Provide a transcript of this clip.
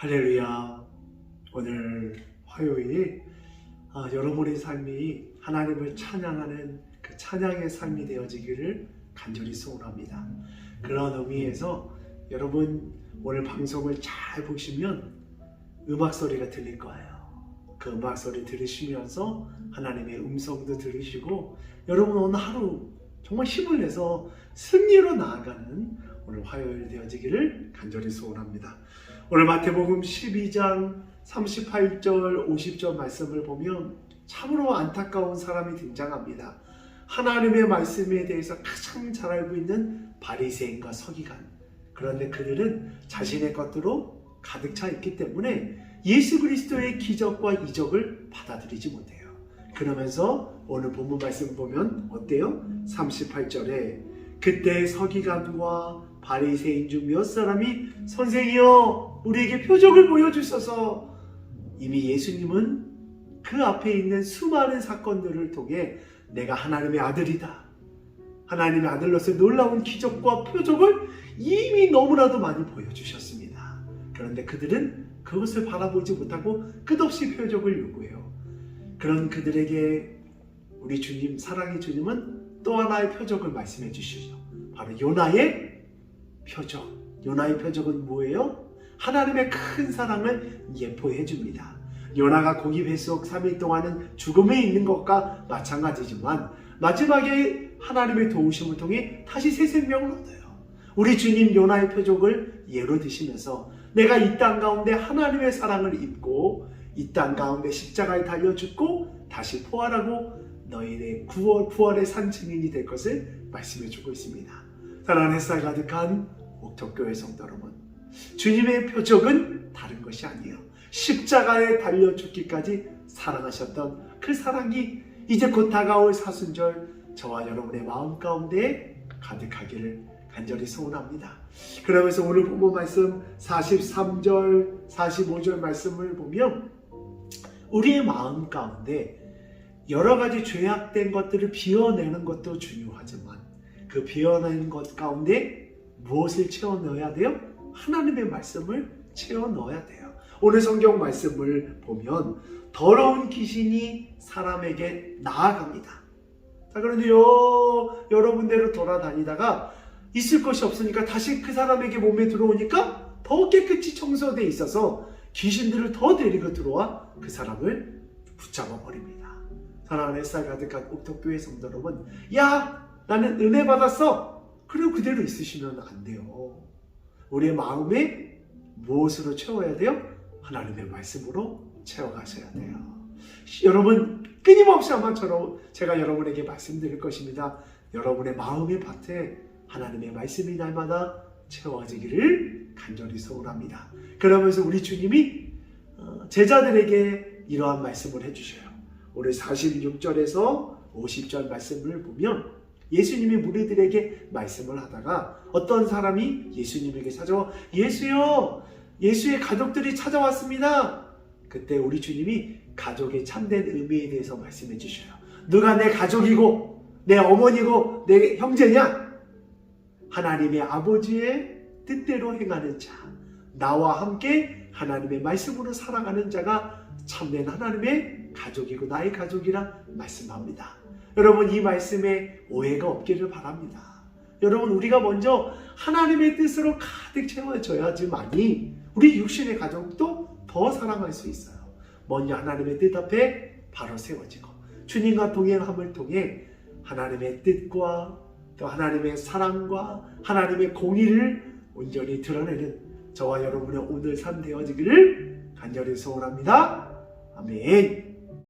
할렐루야. 오늘 화요일 여러분의 삶이 하나님을 찬양하는 그 찬양의 삶이 되어지기를 간절히 소원합니다. 그런 의미에서 여러분 오늘 방송을 잘 보시면 음악 소리가 들릴 거예요. 그 음악 소리 들으시면서 하나님의 음성도 들으시고 여러분 오늘 하루 정말 힘을 내서 승리로 나아가는 오늘 화요일 되어지기를 간절히 소원합니다. 오늘 마태복음 12장 38절 50절 말씀을 보면 참으로 안타까운 사람이 등장합니다. 하나님의 말씀에 대해서 가장 잘 알고 있는 바리새인과 서기관. 그런데 그들은 자신의 것으로 가득 차 있기 때문에 예수 그리스도의 기적과 이적을 받아들이지 못해요. 그러면서 오늘 본문 말씀 보면 어때요? 38절에 그때 서기관과 바리새인 중 몇 사람이 선생이여 우리에게 표적을 보여주소서. 이미 예수님은 그 앞에 있는 수많은 사건들을 통해 내가 하나님의 아들이다, 하나님의 아들로서 놀라운 기적과 표적을 이미 너무나도 많이 보여주셨습니다. 그런데 그들은 그것을 바라보지 못하고 끝없이 표적을 요구해요. 그런 그들에게 우리 주님, 사랑의 주님은 또 하나의 표적을 말씀해 주시죠. 바로 요나의 표적. 요나의 표적은 뭐예요? 하나님의 큰 사랑을 예포해 줍니다. 요나가 고기 뱃속 3일 동안은 죽음에 있는 것과 마찬가지지만 마지막에 하나님의 도우심을 통해 다시 새 생명을 얻어요. 우리 주님 요나의 표적을 예로 드시면서 내가 이 땅 가운데 하나님의 사랑을 입고 이 땅 가운데 십자가에 달려 죽고 다시 부활하고 너희의 부활의 산 증인이 될 것을 말씀해 주고 있습니다. 사랑하는 햇살 가득한 옥토교회 성도 여러분, 주님의 표적은 다른 것이 아니에요. 십자가에 달려 죽기까지 사랑하셨던 그 사랑이 이제 곧 다가올 사순절 저와 여러분의 마음 가운데 가득하기를 간절히 소원합니다. 그러면서 오늘 본문 말씀 43절 45절 말씀을 보면 우리의 마음 가운데 여러 가지 죄악된 것들을 비워내는 것도 중요하지만 그 비워낸 것 가운데 무엇을 채워 넣어야 돼요? 하나님의 말씀을 채워 넣어야 돼요. 오늘 성경 말씀을 보면 더러운 귀신이 사람에게 나아갑니다. 자, 그런데 여러분대로 돌아다니다가 있을 것이 없으니까 다시 그 사람에게 몸에 들어오니까 더 깨끗이 청소되어 있어서 귀신들을 더 데리고 들어와 그 사람을 붙잡아 버립니다. 사랑하는 햇살 가득한 옥토교회 성도 여러분, 야! 나는 은혜 받았어! 그리고 그대로 있으시면 안 돼요. 우리의 마음에 무엇으로 채워야 돼요? 하나님의 말씀으로 채워가셔야 돼요. 여러분 끊임없이 아마 제가 여러분에게 말씀드릴 것입니다. 여러분의 마음의 밭에 하나님의 말씀이 날마다 채워지기를 간절히 소원합니다. 그러면서 우리 주님이 제자들에게 이러한 말씀을 해주셔요. 오늘 46절에서 50절 말씀을 보면 예수님이 무리들에게 말씀을 하다가 어떤 사람이 예수님에게 찾아와 예수요! 예수의 가족들이 찾아왔습니다. 그때 우리 주님이 가족의 참된 의미에 대해서 말씀해 주셔요. 누가 내 가족이고 내 어머니고 내 형제냐? 하나님의 아버지의 뜻대로 행하는 자, 나와 함께 하나님의 말씀으로 살아가는 자가 참된 하나님의 가족이고 나의 가족이라 말씀합니다. 여러분 이 말씀에 오해가 없기를 바랍니다. 여러분 우리가 먼저 하나님의 뜻으로 가득 채워져야지만이 우리 육신의 가족도 더 사랑할 수 있어요. 먼저 하나님의 뜻 앞에 바로 세워지고 주님과 동행함을 통해 하나님의 뜻과 또 하나님의 사랑과 하나님의 공의를 온전히 드러내는 저와 여러분의 오늘 삶 되어지기를 간절히 소원합니다. 아멘.